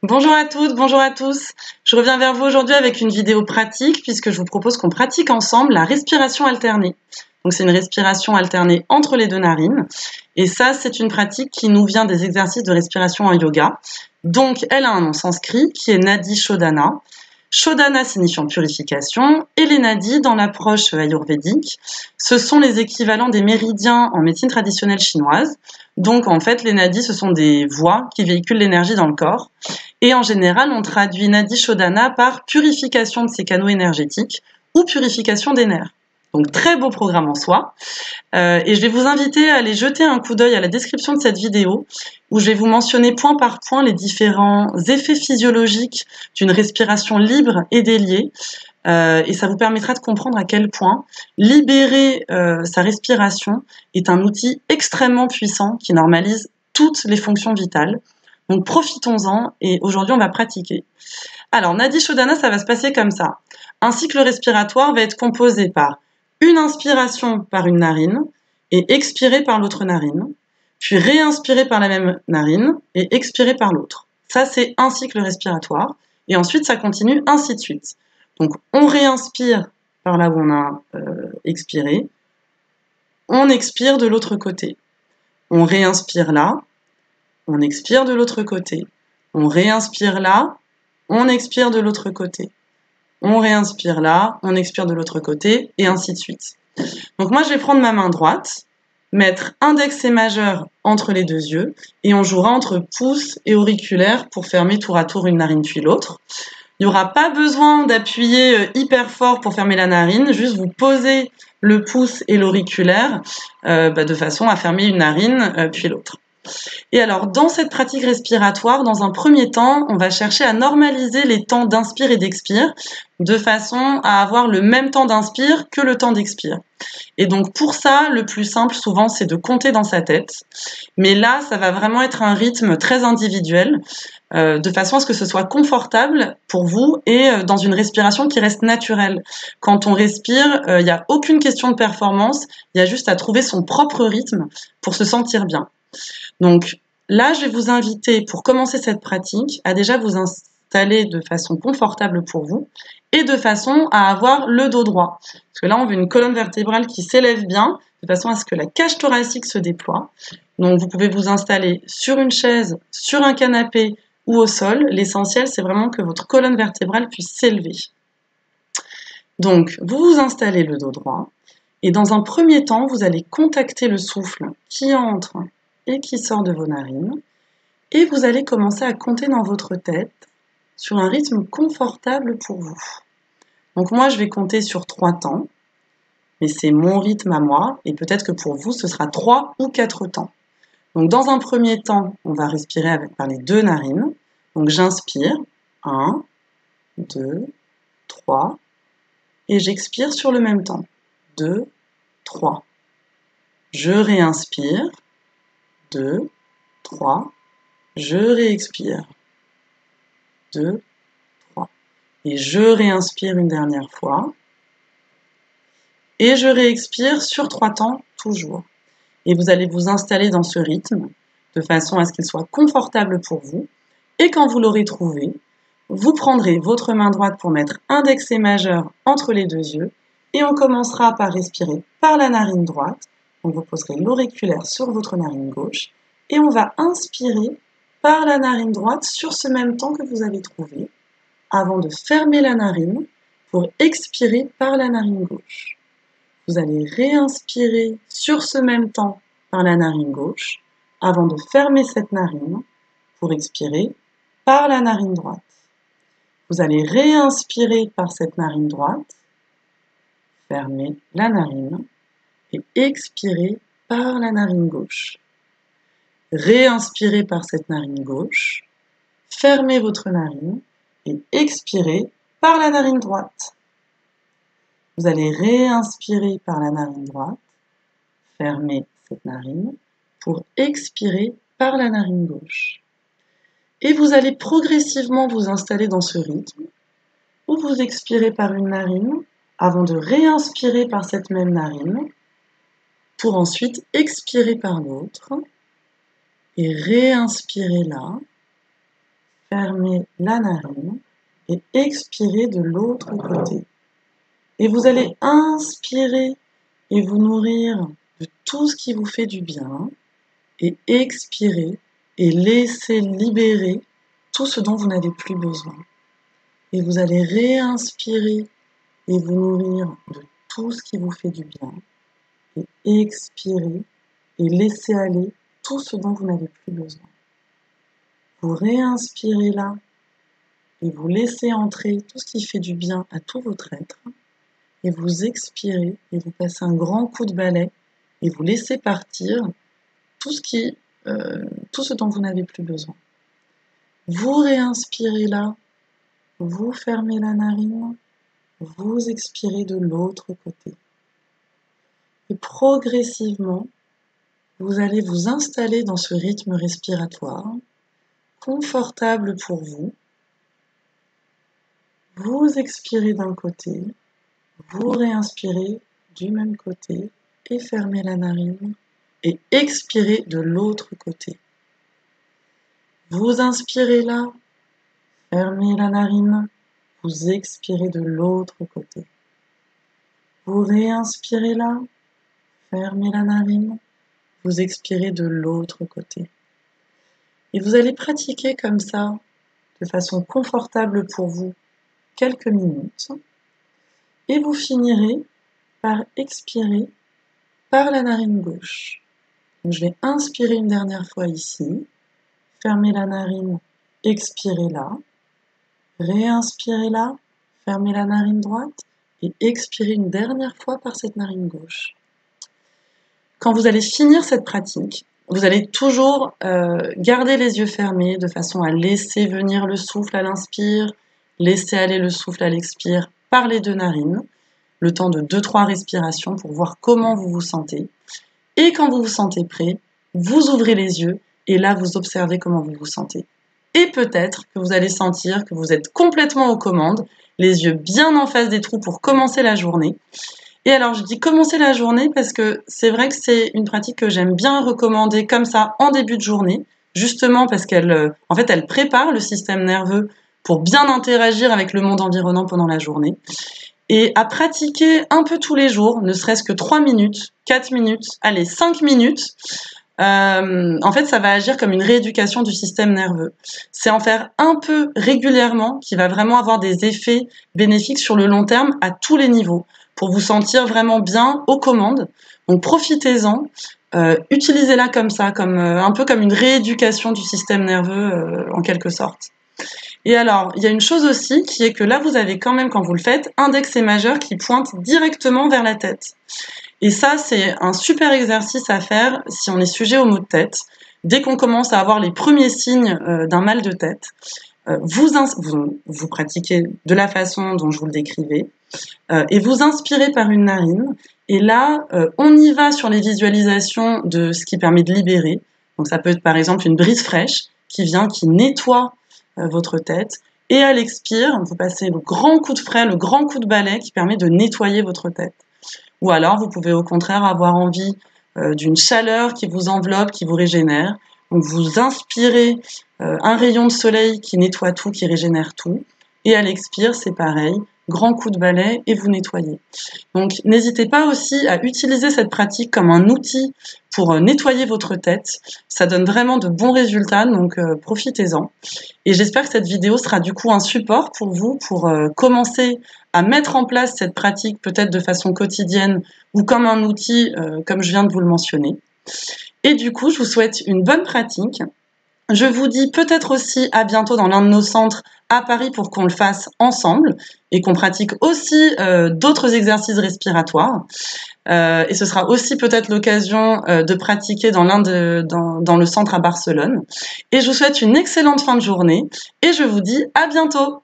Bonjour à toutes, bonjour à tous. Je reviens vers vous aujourd'hui avec une vidéo pratique puisque je vous propose qu'on pratique ensemble la respiration alternée. Donc c'est une respiration alternée entre les deux narines. Et ça, c'est une pratique qui nous vient des exercices de respiration en yoga. Donc elle a un nom sanskrit qui est Nadi Shodhana. Shodhana signifiant purification et les nadis dans l'approche ayurvédique, ce sont les équivalents des méridiens en médecine traditionnelle chinoise. Donc en fait, les nadis, ce sont des voies qui véhiculent l'énergie dans le corps. Et en général, on traduit Nadi Shodhana par purification de ces canaux énergétiques ou purification des nerfs. Donc très beau programme en soi. Et je vais vous inviter à aller jeter un coup d'œil à la description de cette vidéo où je vais vous mentionner point par point les différents effets physiologiques d'une respiration libre et déliée. Et ça vous permettra de comprendre à quel point libérer sa respiration est un outil extrêmement puissant qui normalise toutes les fonctions vitales. Donc profitons-en et aujourd'hui on va pratiquer. Alors Nadi Shodhana, ça va se passer comme ça. Un cycle respiratoire va être composé par une inspiration par une narine et expirer par l'autre narine, puis réinspirer par la même narine et expirer par l'autre. Ça c'est un cycle respiratoire et ensuite ça continue ainsi de suite. Donc on réinspire par là où on a expiré, on expire de l'autre côté. On réinspire là, on expire de l'autre côté. On réinspire là, on expire de l'autre côté. On réinspire là, on expire de l'autre côté, et ainsi de suite. Donc moi, je vais prendre ma main droite, mettre index et majeur entre les deux yeux, et on jouera entre pouce et auriculaire pour fermer tour à tour une narine puis l'autre. Il n'y aura pas besoin d'appuyer hyper fort pour fermer la narine, juste vous posez le pouce et l'auriculaire de façon à fermer une narine puis l'autre. Et alors, dans cette pratique respiratoire, dans un premier temps, on va chercher à normaliser les temps d'inspire et d'expire, de façon à avoir le même temps d'inspire que le temps d'expire. Et donc, pour ça, le plus simple, souvent, c'est de compter dans sa tête. Mais là, ça va vraiment être un rythme très individuel, de façon à ce que ce soit confortable pour vous et dans une respiration qui reste naturelle. Quand on respire, il n'y a aucune question de performance, il y a juste à trouver son propre rythme pour se sentir bien. Donc là, je vais vous inviter, pour commencer cette pratique, à déjà vous installer de façon confortable pour vous et de façon à avoir le dos droit. Parce que là, on veut une colonne vertébrale qui s'élève bien, de façon à ce que la cage thoracique se déploie. Donc vous pouvez vous installer sur une chaise, sur un canapé ou au sol. L'essentiel, c'est vraiment que votre colonne vertébrale puisse s'élever. Donc, vous vous installez le dos droit et dans un premier temps, vous allez contacter le souffle qui entre et qui sort de vos narines. Et vous allez commencer à compter dans votre tête sur un rythme confortable pour vous. Donc moi, je vais compter sur 3 temps, mais c'est mon rythme à moi, et peut-être que pour vous, ce sera 3 ou 4 temps. Donc dans un premier temps, on va respirer par les deux narines. Donc j'inspire, 1, 2, 3, et j'expire sur le même temps, 2, 3. Je réinspire, 2, 3, je réexpire, 2, 3. Et je réinspire une dernière fois. Et je réexpire sur 3 temps, toujours. Et vous allez vous installer dans ce rythme, de façon à ce qu'il soit confortable pour vous. Et quand vous l'aurez trouvé, vous prendrez votre main droite pour mettre index et majeur entre les deux yeux. Et on commencera par respirer par la narine droite. Donc vous poserez l'auriculaire sur votre narine gauche. Et on va inspirer par la narine droite sur ce même temps que vous avez trouvé, avant de fermer la narine pour expirer par la narine gauche. Vous allez réinspirer sur ce même temps par la narine gauche, avant de fermer cette narine pour expirer par la narine droite. Vous allez réinspirer par cette narine droite, fermer la narine et expirer par la narine gauche. Réinspirez par cette narine gauche, fermez votre narine et expirez par la narine droite. Vous allez réinspirer par la narine droite, fermer cette narine pour expirer par la narine gauche. Et vous allez progressivement vous installer dans ce rythme où vous expirez par une narine avant de réinspirer par cette même narine pour ensuite expirer par l'autre et réinspirer là, fermez la narine et expirez de l'autre côté. Et vous allez inspirer et vous nourrir de tout ce qui vous fait du bien et expirer et laisser libérer tout ce dont vous n'avez plus besoin. Et vous allez réinspirer et vous nourrir de tout ce qui vous fait du bien et expirer et laisser aller tout ce dont vous n'avez plus besoin. Vous réinspirez là et vous laissez entrer tout ce qui fait du bien à tout votre être et vous expirez et vous passez un grand coup de balai et vous laissez partir tout ce dont vous n'avez plus besoin. Vous réinspirez là, vous fermez la narine, vous expirez de l'autre côté. Et progressivement, vous allez vous installer dans ce rythme respiratoire, confortable pour vous. Vous expirez d'un côté, vous réinspirez du même côté et fermez la narine et expirez de l'autre côté. Vous inspirez là, fermez la narine, vous expirez de l'autre côté. Vous réinspirez là, fermez la narine, vous expirez de l'autre côté. Et vous allez pratiquer comme ça, de façon confortable pour vous, quelques minutes. Et vous finirez par expirer par la narine gauche. Donc, je vais inspirer une dernière fois ici, fermer la narine, expirez là, réinspirez là, fermez la narine droite et expirez une dernière fois par cette narine gauche. Quand vous allez finir cette pratique, vous allez toujours garder les yeux fermés de façon à laisser venir le souffle à l'inspire, laisser aller le souffle à l'expire par les deux narines, le temps de 2-3 respirations pour voir comment vous vous sentez. Et quand vous vous sentez prêt, vous ouvrez les yeux et là vous observez comment vous vous sentez. Et peut-être que vous allez sentir que vous êtes complètement aux commandes, les yeux bien en face des trous pour commencer la journée. Et alors je dis commencer la journée parce que c'est vrai que c'est une pratique que j'aime bien recommander comme ça en début de journée, justement parce qu'elle elle prépare le système nerveux pour bien interagir avec le monde environnant pendant la journée. Et à pratiquer un peu tous les jours, ne serait-ce que 3 minutes, 4 minutes, allez 5 minutes, ça va agir comme une rééducation du système nerveux. C'est en faire un peu régulièrement qui va vraiment avoir des effets bénéfiques sur le long terme à tous les niveaux, pour vous sentir vraiment bien aux commandes. Donc profitez-en, utilisez-la comme ça, un peu comme une rééducation du système nerveux en quelque sorte. Et alors, il y a une chose aussi qui est que là, vous avez quand même, quand vous le faites, index et majeur qui pointent directement vers la tête. Et ça, c'est un super exercice à faire si on est sujet aux maux de tête. Dès qu'on commence à avoir les premiers signes d'un mal de tête, vous pratiquez de la façon dont je vous le décrivais, et vous inspirez par une narine. Et là, on y va sur les visualisations de ce qui permet de libérer. Donc ça peut être par exemple une brise fraîche qui nettoie votre tête. Et à l'expire, vous passez le grand coup de frais, le grand coup de balai qui permet de nettoyer votre tête. Ou alors, vous pouvez au contraire avoir envie d'une chaleur qui vous enveloppe, qui vous régénère. Donc, vous inspirez un rayon de soleil qui nettoie tout, qui régénère tout. Et à l'expire, c'est pareil, grand coup de balai et vous nettoyez. Donc, n'hésitez pas aussi à utiliser cette pratique comme un outil pour nettoyer votre tête. Ça donne vraiment de bons résultats, donc profitez-en. Et j'espère que cette vidéo sera du coup un support pour vous pour commencer à mettre en place cette pratique peut-être de façon quotidienne ou comme un outil comme je viens de vous le mentionner. Et du coup, je vous souhaite une bonne pratique. Je vous dis peut-être aussi à bientôt dans l'un de nos centres à Paris pour qu'on le fasse ensemble et qu'on pratique aussi d'autres exercices respiratoires. Et ce sera aussi peut-être l'occasion de pratiquer dans le centre à Barcelone. Et je vous souhaite une excellente fin de journée et je vous dis à bientôt.